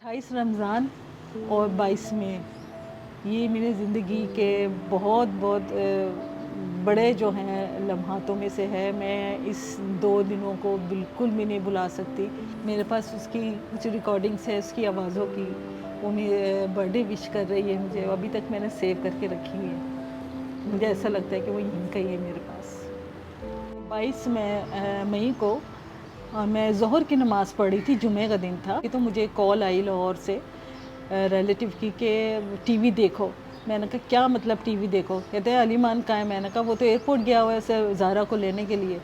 28 रमज़ान और 22 मई ये मेरी ज़िंदगी के बहुत बहुत बड़े जो हैं लम्हातों में से है। मैं इस 2 दिनों को बिल्कुल भी नहीं भुला सकती। मेरे पास उसकी कुछ रिकॉर्डिंग्स है उसकी आवाज़ों की, वो मेरे बर्थडे विश कर रही है मुझे, अभी तक मैंने सेव करके रखी हुई है। मुझे ऐसा लगता है कि वो यहीं कहीं है मेरे पास। 22 मई को मैं ज़ोहर की नमाज़ पढ़ी थी, जुमे का दिन था। तो मुझे कॉल आई लाहौर से रिलेटिव की कि टीवी देखो। मैंने कहा क्या मतलब टीवी देखो? कहते हैं अलीमान कहाँ है? मैंने कहा वो तो एयरपोर्ट गया हुआ है ज़ारा को लेने के लिए।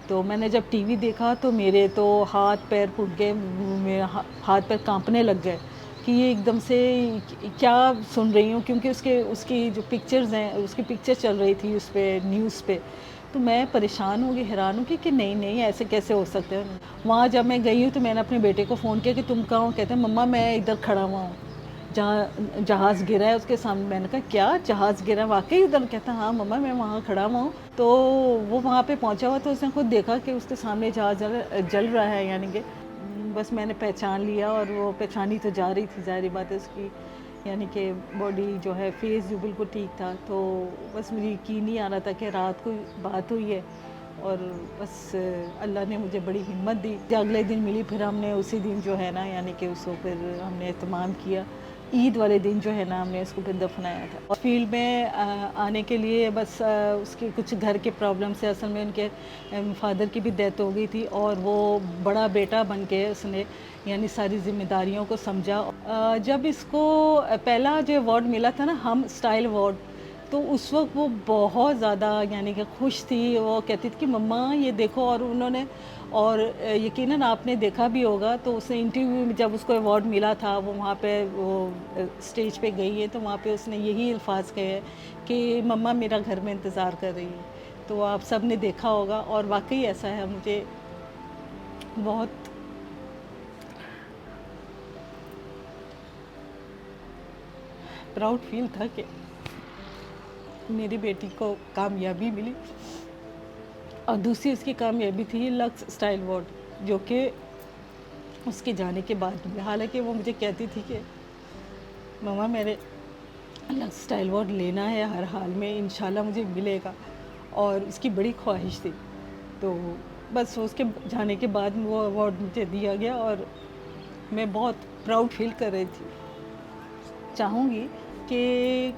तो मैंने जब टीवी देखा तो मेरे तो हाथ पैर फूट गए, मेरा हाथ पैर कांपने लग गए कि ये एकदम से क्या सुन रही हूँ, क्योंकि उसके उसकी जो पिक्चर्स हैं, उसकी पिक्चर चल रही थी उस पे न्यूज़ पे। तो मैं परेशान हो गई, हैरान हूँ कि नहीं नहीं ऐसे कैसे हो सकते हैं। वहाँ जब मैं गई हूँ तो मैंने अपने बेटे को फ़ोन किया कि तुम कहाँ हो? कहते हैं मम्मा मैं इधर खड़ा हुआ हूँ जहाँ जहाज़ गिरा है उसके सामने। मैंने कहा क्या जहाज़ गिरा वाकई उधर? कहता हाँ मम्मा मैं वहाँ खड़ा हुआ हूँ। तो वो वहाँ पे पहुँचा हुआ तो उसने खुद देखा कि उसके सामने जहाज़ जल रहा है, यानी कि बस मैंने पहचान लिया और वो पहचानी तो जा रही थी, ज़ाहिर बात है उसकी यानी कि बॉडी जो है फेस जो बिल्कुल ठीक था। तो बस मुझे यकीन नहीं आ रहा था कि रात को बात हुई है और बस अल्लाह ने मुझे बड़ी हिम्मत दी। अगले दिन मिली, फिर हमने उसी दिन जो है ना यानी कि उसको फिर हमने एहतमाम किया। ईद वाले दिन जो है ना हमने उसको फिर दफनाया था। और फील्ड में आने के लिए बस उसके कुछ घर के प्रॉब्लम से, असल में उनके फादर की भी डेथ हो गई थी और वो बड़ा बेटा बन के उसने यानी सारी जिम्मेदारियों को समझा। जब इसको पहला जो अवार्ड मिला था ना, हम स्टाइल अवार्ड, तो उस वक्त वो बहुत ज़्यादा यानी कि खुश थी। वो कहती थी कि मम्मा ये देखो, और उन्होंने और यकीनन आपने देखा भी होगा तो उसने इंटरव्यू में जब उसको अवार्ड मिला था, वो वहाँ पे वो स्टेज पे गई है तो वहाँ पे उसने यही अल्फाज कहे हैं कि मम्मा मेरा घर में इंतज़ार कर रही है। तो आप सब ने देखा होगा और वाकई ऐसा है। मुझे बहुत प्राउड फील था कि मेरी बेटी को कामयाबी मिली। और दूसरी उसकी कामयाबी थी लक्स स्टाइल अवार्ड, जो कि उसके जाने के बाद मिला। हालांकि वो मुझे कहती थी कि मम्मा मेरे लक्स स्टाइल अवार्ड लेना है हर हाल में, इंशाल्लाह मुझे मिलेगा, और उसकी बड़ी ख्वाहिश थी। तो बस उसके जाने के बाद वो अवार्ड मुझे दिया गया और मैं बहुत प्राउड फील कर रही थी। चाहूँगी कि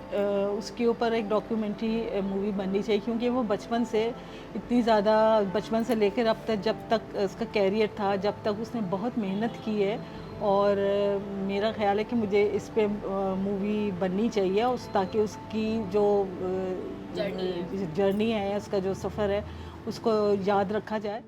उसके ऊपर एक डॉक्यूमेंट्री मूवी बननी चाहिए, क्योंकि वो बचपन से इतनी ज़्यादा, बचपन से लेकर अब तक जब तक उसका कैरियर था, जब तक उसने बहुत मेहनत की है। और मेरा ख़्याल है कि मुझे इस पे मूवी बननी चाहिए ताकि उसकी जो जर्नी है, उसका जो सफ़र है उसको याद रखा जाए।